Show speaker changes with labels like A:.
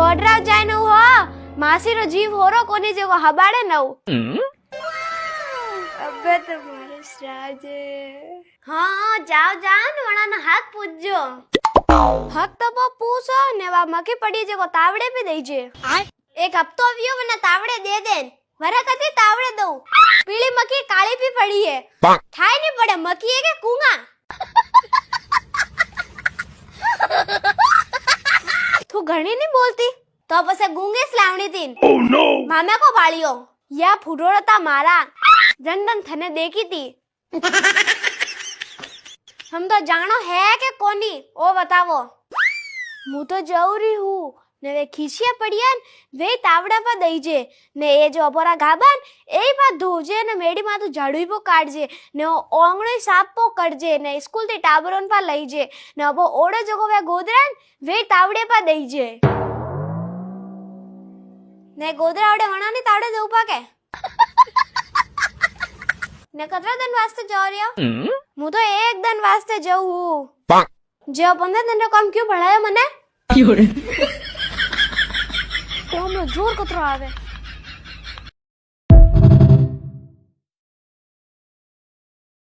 A: गोडराव जाए न हो मासी रो जीव होरो कोनी जेगो हबाड़े न हो अबे तुम्हारे राजे हाँ जाओ जाओ न वणा न हक पूछजो हक तो वो पूछो ने वा मकी पड़ी जेगो तावड़े भी देई जे एक हफ्तो वियो वने तावड़े दे देन वरा कती तावड़े दो पीली मक्खी काली भी पड़ी है ठाई नहीं पड़े मक्खी है के कूंगा तू घणी नहीं बोलती तो पसे गूंगे स्लावणी थी oh, no. मामा को बालियो या फुटोड़ता मारा जंदन थने देखी थी हम तो जानो है के कोनी ओ बतावो मु तो जरूरी हूँ ने वे खीसिया पड़ियान वे तावड़ा पर दई जे ने ये जो अपोरा गाबान एई बात धोजे ने मेडी मा तो झाड़ू पो काटजे ने ओंगणी साफ पो करजे ने स्कूल ते टाबरोन पर लई जे ने अबो ओड़े जगो वे गोदरान वे तावड़े पर दई जे ने गोदरा ओड़े वणानी तावड़े देऊ पाके ने कतरा दिन वास्ते जाओ रिया मु तो एक दिन वास्ते जाऊ जो 15 दिन रो काम क्यों बढ़ाया मने क्यों रे तो हम जोर कतरा आवे